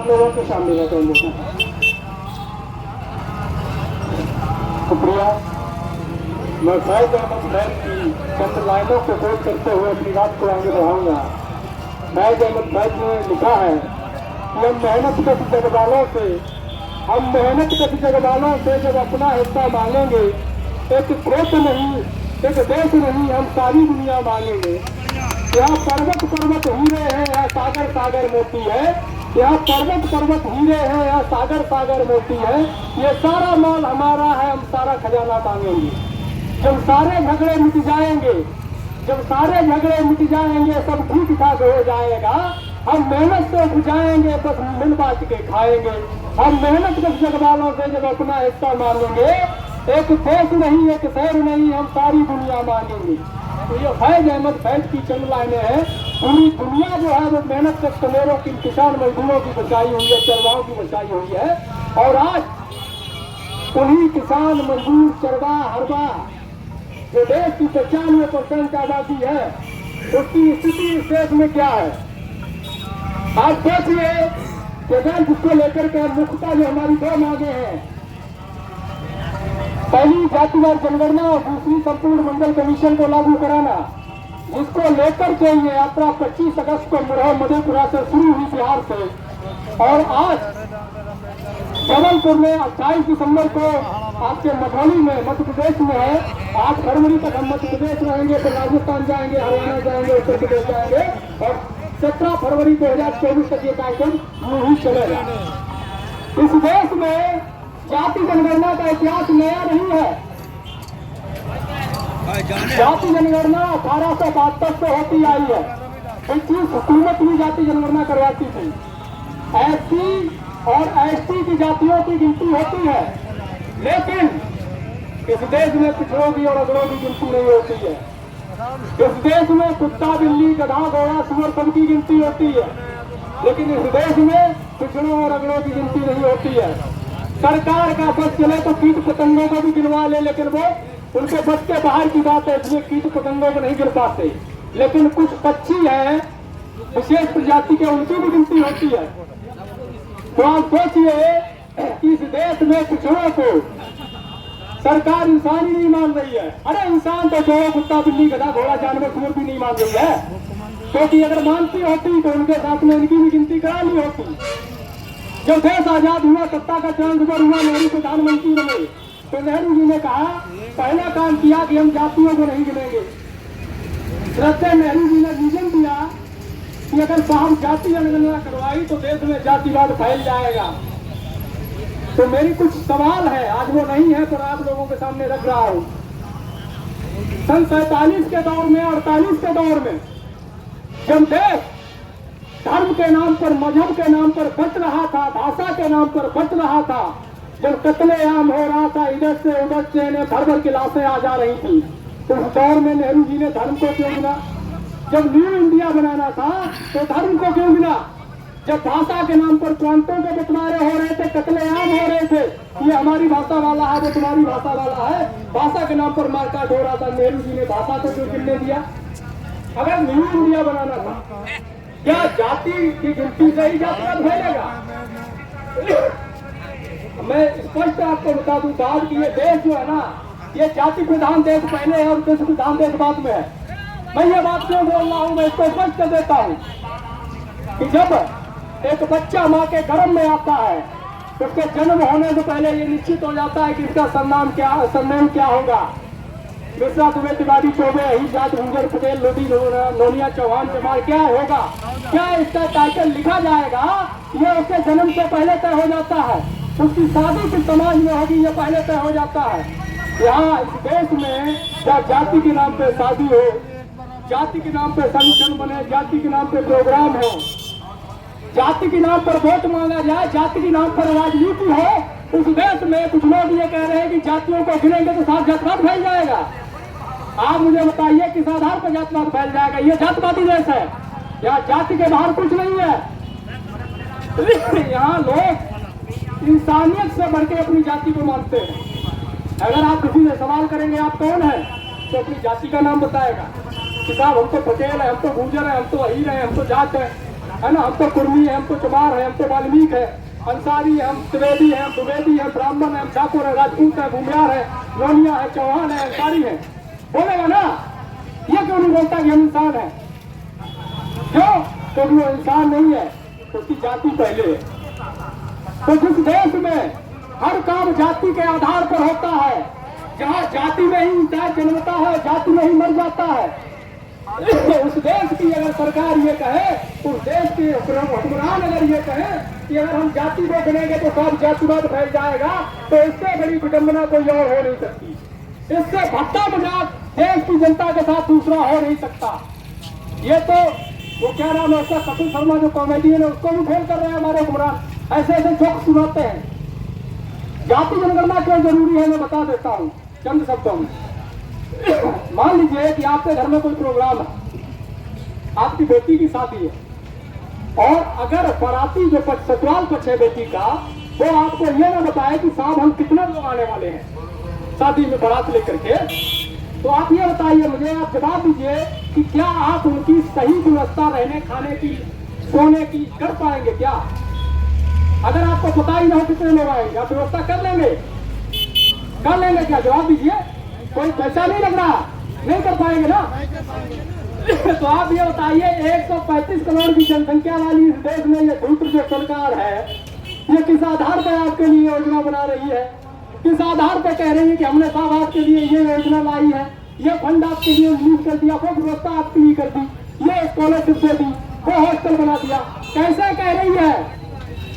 लोगों के सामने रहते हैं। शुक्रिया। मैं फैज अहमद फैज की चंद लाइनों को कोट करते हुए अपनी बात को आगे बढ़ाऊंगा। फैज अहमद फैज ने लिखा है कि हम मेहनत कश जगवालों से जब अपना हिस्सा मांगेंगे, एक देश नहीं, एक देश नहीं, हम सारी दुनिया मांगेंगे। यहाँ पर्वत पर्वत हीरे हैं, यहाँ सागर सागर मोती है। यहाँ पर्वत पर्वत हीरे हैं, यहाँ सागर सागर मोती है। ये सारा माल हमारा है, हम सारा खजाना मांगेंगे। जब सारे झगड़े मिट जाएंगे, जब सारे झगड़े मिट जाएंगे, सब ठीक ठाक हो जाएगा। हम मेहनत से उपजाएंगे, बस मिल बांट के खाएंगे। हम मेहनत के जगवालों से जब अपना हिस्सा मांगेंगे, एक देश नहीं, एक शहर नहीं, हम सारी दुनिया मांगेंगे। तो ये फैज अहमद फैज की चंद लाइनें हैं। पूरी दुनिया जो है वो मेहनत के कमेरों की, किसान मजदूरों की बचाई हुई है, चरवाहों की बचाई हुई है। और आज उन्हीं किसान मजदूर चरवाह हरवा जो देश की 95% आबादी है, उसकी स्थिति इस देश में क्या है। आप सोचिए कि अगर जिसको लेकर के मुख्यतः जो हमारी दो मांगे हैं, पहली जातिवार जनगणना और दूसरी संपूर्ण मंडल कमीशन को लागू कराना, जिसको लेकर के ये यात्रा 25 अगस्त को मधेपुरा से शुरू हुई बिहार से, और आज जबलपुर में 28 दिसंबर को आपके मधुबनी में मध्य प्रदेश में है। 8 फरवरी तक हम मध्य प्रदेश रहेंगे, फिर राजस्थान जाएंगे, हरियाणा जाएंगे, उत्तर प्रदेश जाएंगे, और 17 फरवरी 2024 तक ये कार्यक्रम यूं ही चलेगा। इस देश में जाति जनगणना का इतिहास नया नहीं है। जाति जनगणना 1872 से होती आई है। ब्रिटिश हुकूमत भी जाति जनगणना करवाती थी। एससी और एसटी की जातियों की गिनती होती है, लेकिन इस देश में पिछड़ों की और अगड़ों की गिनती नहीं होती है। इस देश में कुत्ता, बिल्ली, गधा, घोड़ा, सुअर सबकी गिनती होती है, लेकिन इस देश में पिछड़ों और अगड़ों की गिनती नहीं होती है। सरकार का बस चले तो कीट पतंगों को भी गिनवा ले, लेकिन वो उनके बस के बाहर की बात है, इसलिए कीट पतंगों को नहीं गिन पाते। लेकिन कुछ पक्षी है विशेष प्रजाति के, उनकी भी गिनती होती है। तो आप सोचिए कि इस देश में पिछड़ों को सरकार इंसान ही नहीं मान रही है। अरे इंसान तो जो कुत्ता, बिल्ली, गधा, घोड़ा, जानवर, सुअर भी नहीं मान रही है, क्योंकि अगर मानती होती तो उनके साथ में इनकी भी गिनती करा ली होती। जब देश आजाद हुआ, सत्ता का ट्रांसफर हुआ, नेहरू प्रधानमंत्री बने, तो नेहरू जी ने कहा, पहला काम किया कि हम जातियों को नहीं गिनेंगे। श्रद्धेय नेहरू जी ने विजन दिया कि अगर साहब जाति जनगणना करवाई तो देश में जातिवाद फैल जाएगा। तो मेरी कुछ सवाल है, आज वो नहीं है पर आप लोगों के सामने रख रहा हूं। सन 47 के दौर में, 48 के दौर में, जब देश धर्म के नाम पर, मजहब के नाम पर बच रहा था, भाषा के नाम पर बच रहा था, जब कत्लेआम हो रहा था, इधर से उधर से भर भर की लाशें आ जा रही थी, तो उस दौर में नेहरू जी ने धर्म को क्यों गिना। जब न्यू इंडिया बनाना था तो धर्म को क्यों गिना। जब भाषा के नाम पर प्रांतों के बंटवारे हो रहे थे, कत्लेआम हो रहे थे, ये हमारी भाषा वाला है, वो तुम्हारी भाषा वाला है, भाषा के नाम पर मारकाट हो रहा था, नेहरू जी ने भाषा को क्यों गिनने दिया। अगर न्यू इंडिया बनाना था, क्या जाति की गिनती से ही जातिवाद फैलेगा। मैं स्पष्ट आपको बता दूं साहब कि ये देश जो है ना, ये जाति प्रधान देश पहले है और देश प्रधान देश बाद में है। मैं ये बात क्यों बोल रहा हूं, मैं इसको स्पष्ट कर देता हूं कि जब एक बच्चा माँ के गर्भ में आता है, तो उसके जन्म होने से पहले ये निश्चित हो जाता है कि इसका सरनेम क्या होगा। मिश्रा, दुबे, तिवारी, चौबे, अहिजात, गुंजर, पटेल, लोधी, नोनिया, चौहान, चमार, क्या होगा, क्या इसका टाइटल लिखा जाएगा, ये उसके जन्म से पहले तय हो जाता है। उसकी शादी किस समाज में होगी, ये पहले तय हो जाता है। यहाँ इस देश में क्या जाति के नाम पे शादी हो, जाति के नाम पे संगठन बने, जाति के नाम पे प्रोग्राम हो, जाति के नाम पर वोट मांगा जाए, जाति के नाम पर राजनीति हो, उस देश में कुछ लोग ये कह रहे हैं कि जातियों को गिनेंगे तो साथ जातिवाद फैल जाएगा। आप मुझे बताइए किस आधार पर जातिवाद फैल जाएगा। ये जातिवादी देश है, यहाँ जाति के बाहर कुछ नहीं है। यहाँ लोग इंसानियत से बढ़ के अपनी जाति को मानते हैं। अगर आप किसी से सवाल करेंगे आप कौन है, तो अपनी जाति का नाम बताएगा कि साहब हम तो पटेल है, हम तो गुर्जर है, हम तो अहीर है, हम तो जाट है। है ना, हम तो कुर्मी है, हम तो चमार है, हम तो वाल्मीकि है, अंसारी है, हम त्रिवेदी है, हम द्विवेदी है, ब्राह्मण है, हम ठाकुर है, राजपूत है, भूमियार है, लोनिया है, चौहान है, अंसारी है, बोलेगा ना? ये क्यों नहीं बोलता कि हम इंसान है? क्यों? क्योंकि वो इंसान नहीं है, उसकी जाति पहले है। तो जिस देश में हर काम जाति के आधार पर होता है, जहाँ जाति में ही इंसान जन्मता है, जाति में ही मर जाता है, तो उस देश की अगर सरकार ये कहे, उस देश के हुक्मरान अगर ये कहे कि अगर हम जाति को बनेंगे तो सब जातिवाद फैल जाएगा, तो इससे बड़ी विडंबना कोई और हो नहीं सकती। इससे भट्टा मजाक देश की जनता के साथ दूसरा हो नहीं सकता। ये तो वो क्या नाम है उसका, कपिल शर्मा जो कॉमेडियन है, उसको भी फेल कर रहे हैं हमारे हुक्मरान। ऐसे ऐसे जोक सुनाते हैं। जाति जनगणना क्यों जरूरी है मैं बता देता हूँ चंद शब्दों में। मान लीजिए कि आपके घर में कोई प्रोग्राम है, आपकी बेटी की शादी है, और अगर बाराती जो ससुराल पक्ष है बेटी का, वो आपको ये ना बताए कि साहब हम कितने लोग आने वाले हैं शादी में बारात लेकर के, तो आप ये बताइए मुझे, आप जवाब दीजिए कि क्या आप उनकी सही व्यवस्था रहने खाने की सोने की कर पाएंगे क्या? अगर आपको पता ही ना हो कितने लोग आएंगे, आप व्यवस्था कर लेंगे? कर लेंगे क्या? जवाब दीजिए। कोई पैसा नहीं लग रहा, नहीं कर पाएंगे ना? तो आप ये बताइए 135 करोड़ की जनसंख्या वाली इस देश में ये धूर्त जो सरकार है, ये किस आधार पर आपके लिए योजना बना रही है? किस आधार पर कह रही है कि हमने साहब आपके लिए ये योजना लाई है, ये फंड आपके लिए रिलीज कर दिया, वो व्यवस्था आपके लिए कर दी, ये स्कॉलरशिप दे दी, वो हॉस्टल बना दिया? कैसे कह रही है?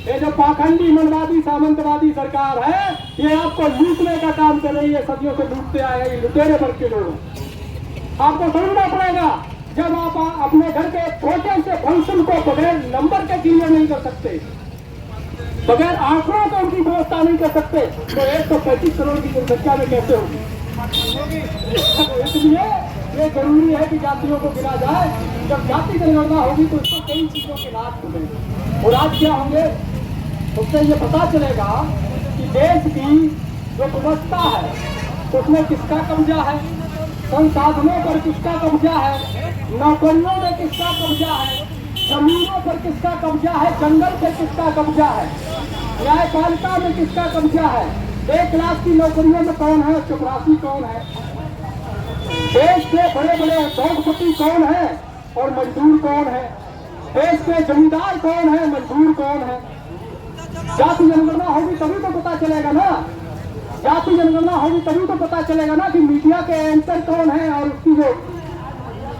ये जो पाखंडी मनवादी सामंतवादी सरकार है, ये आपको लूटने का काम कर रही है। सदियों से लूटते आए हैं लुटेरे वर्ग के लोग। आपको समझना पड़ेगा, जब आप अपने घर के छोटे से फंक्शन को बगैर नंबर के क्लियर नहीं कर सकते, बगैर आंकड़ों को उनकी व्यवस्था नहीं कर सकते, तो 135 करोड़ की जनसंख्या में कैसे होगी? इसलिए ये जरूरी है कि जातियों को गिना जाए। जब जाति जनगणना होगी तो इससे कई चीजों के लाभ मिलेंगे। और आज क्या होंगे? उससे ये पता चलेगा कि देश की जो व्यवस्था है उसमें किसका कब्जा है, संसाधनों पर किसका कब्जा है, नौकरियों में किसका कब्जा है, जमीनों पर किसका कब्जा है, जंगल पर किसका कब्जा है, न्यायपालिका में किसका कब्जा है, 1 लाख की नौकरियों में कौन है, चपरासी कौन है, देश के बड़े बड़े उद्योगपति कौन है और मजदूर कौन है, देश के जमींदार कौन है, मजदूर कौन है। जाति जनगणना होगी तभी तो पता चलेगा ना, जाति जनगणना होगी तभी तो पता चलेगा ना कि मीडिया के एंकर कौन है और उसकी जो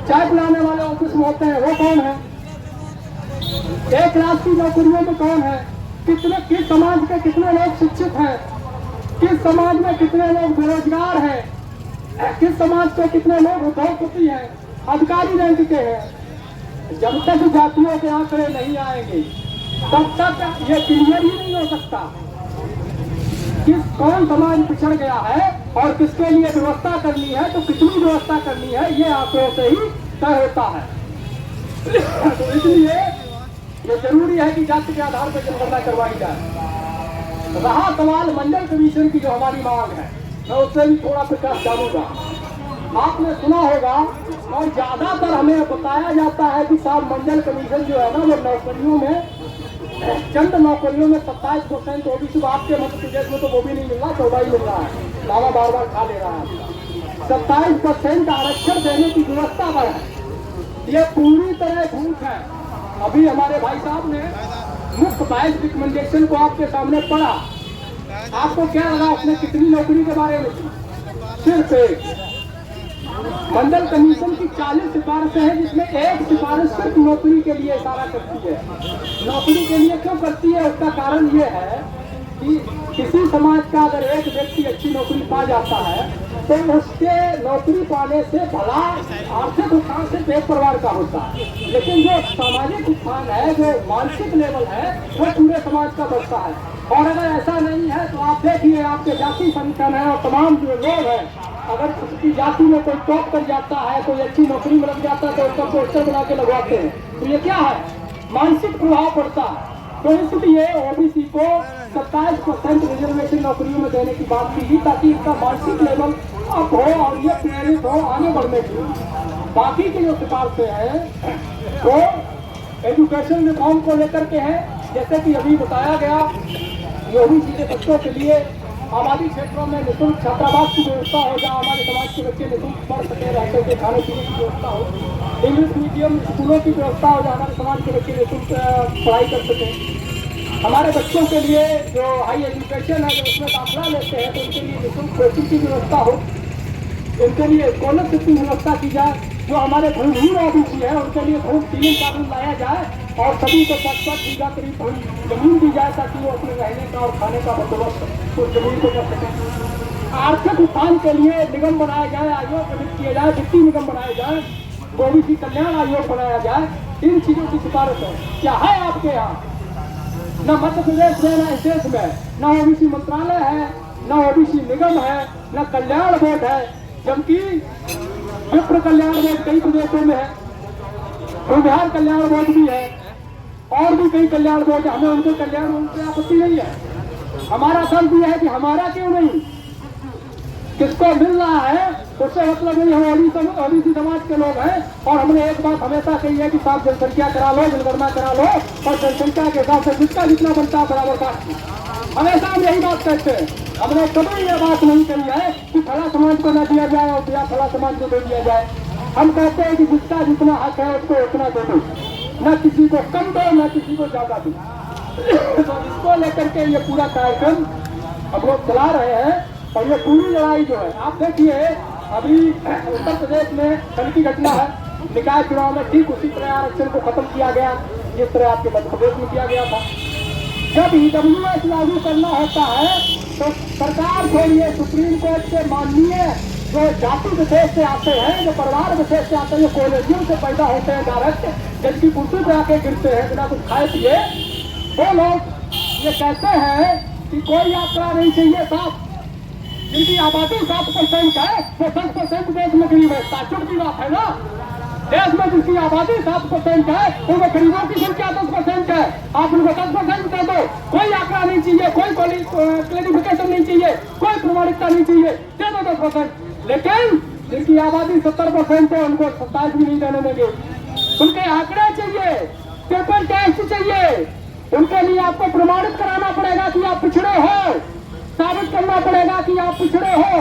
चाय पिलाने वाले ऑफिस में होते हैं वो कौन है, 1 लाख की नौकरियों में कौन है, किस समाज के कितने लोग शिक्षित हैं, किस समाज में कितने लोग बेरोजगार हैं, किस समाज के कितने लोग उद्योगपति हैं, अधिकारी रैंक के हैं। जब तक जातियों के आंकड़े नहीं आएंगे तब तक ये क्लियर ही नहीं हो सकता कौन समाज पिछड़ गया है और किसके लिए व्यवस्था करनी है, तो कितनी व्यवस्था करनी है, ये आंकड़ों से ही तय होता है। तो इसलिए ये जरूरी है कि जाति के आधार पर जनगणना करवाई जाए। रहा सवाल मंडल कमीशन की जो हमारी मांग है, मैं उससे भी थोड़ा प्रकाश डालूंगा। आपने सुना होगा और ज्यादातर हमें बताया जाता है कि साहब मंडल कमीशन जो है ना वो नौकरियों में, चंद नौकरियों में 27% ओबीसी, आपके मध्य प्रदेश में तो वो भी नहीं मिल रहा, 14 ही मिल रहा है, दावा बार बार खा ले रहा है। 27% आरक्षण देने की व्यवस्था पर है, ये पूरी तरह झूठ है। अभी हमारे भाई साहब ने मुख्य 22 रिकमेंडेशन को आपके सामने पढ़ा, आपको क्या लगा उसने कितनी नौकरी के बारे में? सिर्फ एक। मंडल कमीशन की 40 सिफारिशें हैं जिसमें एक सिफारिश सिर्फ नौकरी के लिए इशारा करती है। नौकरी के लिए क्यों करती है? उसका कारण ये है कि किसी समाज का अगर एक व्यक्ति अच्छी नौकरी पा जाता है तो उसके नौकरी पाने से भला आर्थिक उत्थान सिर्फ एक परिवार का होता है, लेकिन जो सामाजिक उत्थान है, जो मानसिक लेवल है, वो पूरे समाज का बढ़ता है। और अगर ऐसा नहीं है तो आप देखिए आपके जाति संगठन है और तमाम जो लोग हैं, अगर उसकी जाति में कोई टॉप कर जाता है, कोई अच्छी नौकरी में लग जाता है तो उसका पोस्टर बना के लगवाते हैं। तो ये क्या है? मानसिक प्रभाव पड़ता है। तो इसलिए ओबीसी को 27% रिजर्वेशन नौकरियों में देने की बात की गई ताकि इसका मानसिक लेवल अप हो और ये प्रेरित हो आगे बढ़ने की। बाकी की जो सिफारिशें हैं वो एजुकेशन रिफॉर्म को लेकर के हैं। जैसे कि अभी बताया गया कि ओबीसी के बच्चों के लिए आबादी क्षेत्रों में निःशुल्क छात्रावास की व्यवस्था हो, जहाँ हमारे समाज के बच्चे निःशुल्क पढ़ सके, रह सके, खाने पीने की व्यवस्था हो। इंग्लिश मीडियम स्कूलों की व्यवस्था हो, जहाँ हमारे समाज के बच्चे निःशुल्क पढ़ाई कर सकें। हमारे बच्चों के लिए जो हाई एजुकेशन है, जो उसमें दाखिला लेते हैं, तो उनके लिए निःशुल्क कोचिंग की व्यवस्था हो, उनके लिए स्कॉलरशिप की व्यवस्था की जाए। जो हमारे भूमिहीन ओबीसी है, उनके लिए भूमि सीलिंग कानून लाया जाए और सभी को 5-5 बीघा करीब जमीन दी जाए, ताकि वो अपने रहने का और खाने का बंदोबस्त उस जमीन को कर सकें। आर्थिक उत्थान के लिए निगम बनाया जाए, आयोग गठित किए जाए, वित्तीय निगम बनाए जाए, ओबीसी कल्याण आयोग बनाया जाए। इन चीजों की सिफारिश है। क्या है आपके यहाँ? न मध्य प्रदेश में, न इस देश में, न ओबीसी मंत्रालय है, न ओबीसी निगम है, न कल्याण बोर्ड है, जबकि विप्र कल्याण बोर्ड कई प्रदेशों में है, बिहार कल्याण बोर्ड भी है, और भी कई कल्याण बोर्ड। हमें उनके कल्याण उनसे आपत्ति नहीं है। हमारा शर्त यह है कि हमारा क्यों नहीं, किसको मिल रहा है उससे मतलब नहीं। हम ओबीसी समाज के लोग हैं और हमने एक बात हमेशा कही है कि साफ जनसंख्या करा लो, जनगणना करा लो और जनसंख्या के हिसाब से जिसका जितना बनता है बराबर बांट। हमेशा हम यही बात कहते हैं। हमने कभी यह बात नहीं कही है कि फला समाज को न दिया जाए और फला समाज को दे दिया जाए। हम कहते हैं कि जिसका जितना हक है उसको उतना दे दो, न किसी को कम दो, न किसी को ज्यादा दो। तो इसको लेकर के ये पूरा कार्यक्रम हम लोग चला रहे हैं। और ये पूरी लड़ाई जो है, आप देखिए अभी उत्तर प्रदेश में कल की घटना है, निकाय चुनाव में ठीक उसी तरह आरक्षण को खत्म किया गया जिस तरह आपके मध्य प्रदेश में किया गया था। जब ईडब्ल्यूएस लागू करना होता है तो सरकार छोड़िए, सुप्रीम कोर्ट के माननीय जो जाति विशेष से आते हैं, जो परिवार विशेष से आते हैं, जो कॉलेजियम से पैदा होते हैं, डायरेक्ट जज की कुर्सी पे आके गिरते हैं बिना कुछ खाए पिए, वो लोग ये कहते हैं कि कोई आंकड़ा नहीं चाहिए साफ। जिनकी आबादी 7% है वो 10% देश में गरीब है। ताज्जुब की बात है ना, देश में जिसकी आबादी 7% है उनके गरीबों की संख्या 10% है। आप उनको 10% दे दो, कोई आंकड़ा नहीं चाहिए, कोई क्लेरिफिकेशन नहीं चाहिए, कोई प्रमाणिकता नहीं चाहिए, दे दो 10%। लेकिन जिनकी आबादी 70% है उनको 27 भी नहीं देने देंगे। उनके आंकड़े चाहिए, पेपर टेस्ट चाहिए, उनके लिए आपको प्रमाणित कराना पड़ेगा कि आप पिछड़े हो, साबित करना पड़ेगा कि आप पिछड़े हो,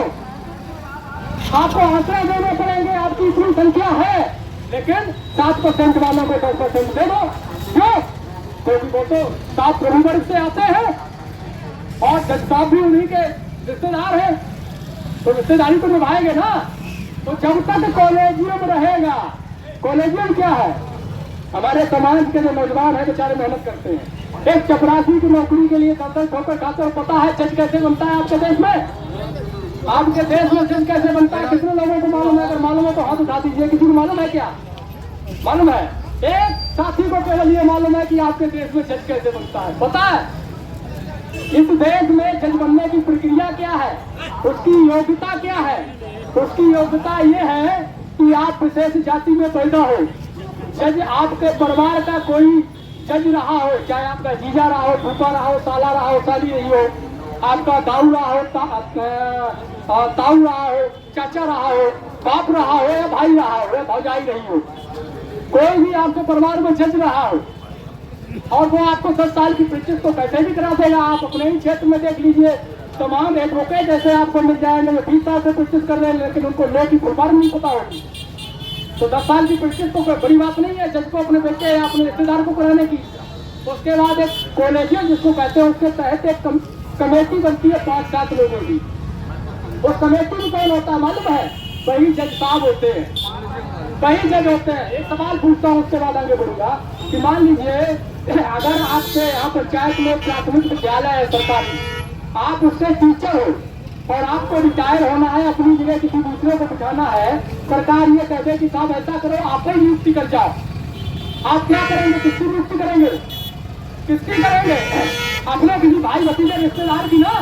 आपको आंकड़े देने पड़ेंगे, आपकी इतनी संख्या है। लेकिन 7% वालों को 10% दे दो, क्यों? क्योंकि वो तो 7 प्रभु वर्ग से आते हैं और जज साहब भी उन्हीं के रिश्तेदार हैं, तो रिश्तेदारी तो निभाएंगे ना। तो जब तक कॉलेजियम रहेगा, कॉलेजियम क्या है? हमारे समाज के जो नौजवान है बेचारे मेहनत करते हैं, एक चपरासी की नौकरी के लिए 10-10 ठोकर खाते। और पता है जज कैसे बनता है आपके देश में? आपके देश में जज कैसे बनता है कितने लोगों को मालूम है? अगर मालूम है तो हाथ उठा दीजिए। किसी को मालूम है क्या? मालूम है? एक साथी को केवल ये मालूम है कि आपके देश में जज कैसे बनता है। पता है इस देश में जज बनने की प्रक्रिया क्या है, उसकी योग्यता क्या है? उसकी योग्यता ये है कि आप विशेष जाति में पैदा हो, जज आपके परिवार का कोई जज रहा हो, चाहे आपका जीजा रहा हो, फूफा रहा हो, साला रहा हो, साली रही हो, आपका दाऊ रहा हो, ताऊ रहा हो, चाचा रहा हो, बाप रहा हो या भाई रहा हो या भौजाई रही हो, कोई भी आपके परिवार में जज रहा हो और वो आपको 10 साल की प्रैक्टिस तो कैसे भी करा देगा। आप अपने ही क्षेत्र में देख लीजिए, तमाम एडवोकेट ऐसे आपको मिल जाएंगे जो 20 साल से प्रैक्टिस कर रहे हैं, लेकिन उनको लॉ की फुल फॉर्म नहीं पता होगी। तो 10 साल की प्रैक्टिस तो कोई बड़ी बात नहीं है जज को अपने बेटे या अपने रिश्तेदार को कराने की। उसके बाद एक कॉलेजियम जिसको कहते हैं, उसके तहत एक कमेटी बनती है 5-7 लोगों की। उस कमेटी में कौन होता है मालूम है? वही जज साहब होते हैं, वही जज होते हैं। एक सवाल पूछता हूँ उसके बाद आगे बढ़ूंगा कि मान लीजिए अगर आपके यहाँ पंचायत में प्राथमिक विद्यालय है सरकारी, आप उससे टीचर हो और आपको रिटायर होना है, अपनी जगह किसी दूसरे को बिठाना है, सरकार ये कह दे कि साहब ऐसा करो आप ही नियुक्ति कर जाओ, आप क्या करेंगे? किसकी नियुक्ति करेंगे? किसकी करेंगे? अपने किसी भाई भतीजे रिश्तेदार की ना,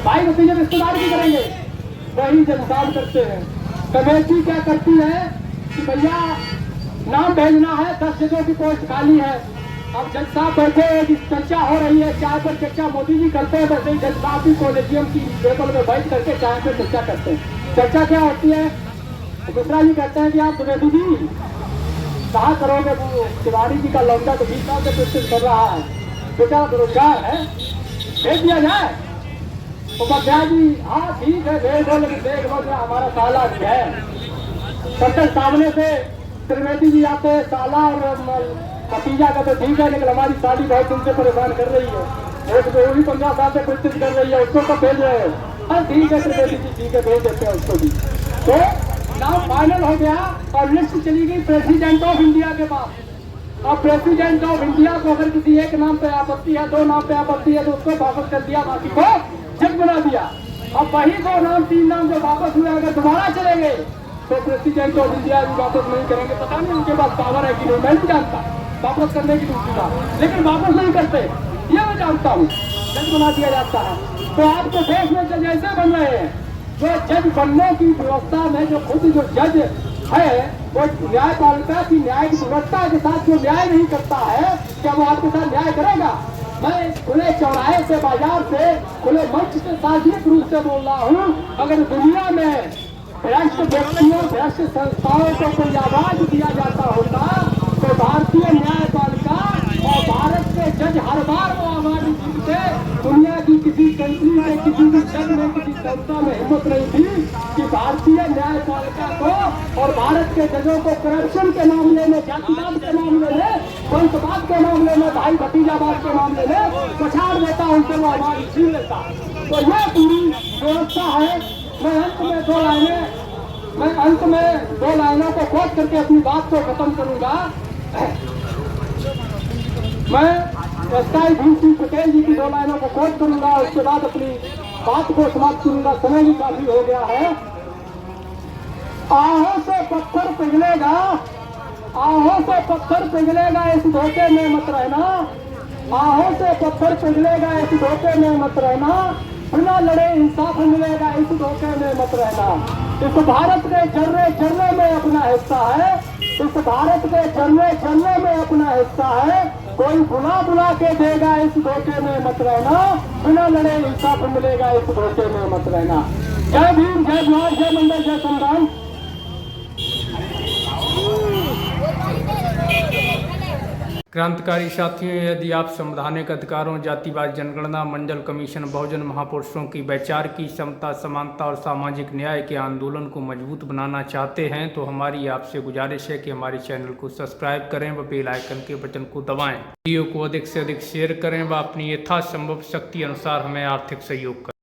भाई भतीजे रिश्तेदार की करेंगे। वही जज साहब करते हैं। कमेटी क्या करती है कि भैया नाम भेजना है, 10 जगहों की पोस्ट खाली है। अब जज साहब बैठे हैं कि चर्चा हो रही है, चाय पर चर्चा मोदी जी करते हैं, वैसे ही जज साहब भी कॉलेजियम की टेबल में बैठ करके चाय पर चर्चा करते हैं। चर्चा क्या होती है? मिश्रा जी कहते हैं कि आप द्विवेदी जी कहाँ करोगे? वो तिवारी जी का लौंडा तो 20 साल से प्रैक्टिस कर रहा है, बेटा बेरोजगार है, भेज दिया जाए। तो बख्तियार जी हाँ ठीक है भेज दो, लेकिन देख लो क्या हमारा साला भी है। तब तक सामने से त्रिवेदी जी आते हैं, साला और भतीजा का तो ठीक है, लेकिन हमारी साली बहुत दिन से परेशान कर रही है, एक तो भी 15 साल से प्रैक्टिस कर रही है, उसको तो भेज रहे हो। हाँ ठीक है त्रिवेदी जी ठीक है भेज देते हैं उसको भी। तो नाम फाइनल हो गया और लिस्ट चली गई प्रेसिडेंट ऑफ इंडिया के पास। अब प्रेसिडेंट ऑफ इंडिया को अगर किसी एक नाम पे आपत्ति है, 2 नाम पे आपत्ति है, तो उसको वापस कर दिया, बाकी को जज बना दिया। अब वही 2 नाम 3 नाम जो वापस हुए अगर दोबारा चले गए तो प्रेसिडेंट ऑफ इंडिया भी वापस नहीं करेंगे। पता नहीं उनके पास पावर है कि नहीं, मैं नहीं जानता वापस करने की दूसरी बात, लेकिन वापस नहीं करते ये मैं जानता हूँ, जज बना दिया जाता है। तो आपके देश में जज ऐसे बन रहे हैं, जो जज बनने की व्यवस्था में जो खुद जो जज है वो न्यायपालिका की न्याय की गुणवत्ता के साथ जो न्याय नहीं करता है, क्या वो आपके साथ न्याय करेगा? मैं खुले चौराहे से, बाजार से, खुले मंच से सार्वजनिक रूप से बोल रहा हूँ, अगर दुनिया में भ्रष्ट व्यक्तियों, भ्रष्ट संस्थाओं को कोई आवाज दिया जाता होता तो भारतीय न्यायपालिका और भारत के जज हर बार वो आवाज जीतते। दुनिया की किसी कंट्री में, किसी भी जज में, किसी संस्था में हिम्मत नहीं थी कि भारतीय न्यायपालिका को और भारत के जजों को करप्शन के मामले में, जातिवाद के मामले में, वंशवाद के मामले में, भाई भतीजावाद के मामले में पछाड़ देता, उनसे वो आवाज छीन लेता। तो यह पूरी व्यवस्था है। मैं अंत में 2 लाइनों को कोट करके अपनी बात को खत्म करूंगा। मैं एसआई भीम सिंह पटेल जी की 2 लाइनों को कोट करूंगा, उसके बाद अपनी बात को समाप्त करूंगा, समय भी काफी हो गया है। आहों से पत्थर पिघलेगा, आहों से पत्थर पिघलेगा, इस धोखे में मत रहना, आहों से पत्थर पिघलेगा, इस धोखे में मत रहना, बिना लड़े इंसाफ मिलेगा, इस धोखे में मत रहना। इस भारत के जर्रे जर्रे में अपना हिस्सा है, इस भारत के जर्रे जर्रे में अपना हिस्सा है, कोई बुला बुला के देगा, इस धोखे में मत रहना, बिना लड़े इंसाफ मिलेगा, इस धोखे में मत रहना। जय भीम, जय जोहार, जय मंडल, जय संविधान। क्रांतिकारी साथियों, यदि आप संवैधानिक अधिकारों, जातिवाद जनगणना, मंडल कमीशन, बहुजन महापुरुषों की वैचारिक समता, समानता और सामाजिक न्याय के आंदोलन को मजबूत बनाना चाहते हैं तो हमारी आपसे गुजारिश है कि हमारे चैनल को सब्सक्राइब करें व बेल आइकन के बटन को दबाएं। वीडियो को अधिक से अधिक शेयर करें व अपनी यथासंभव शक्ति अनुसार हमें आर्थिक सहयोग करें।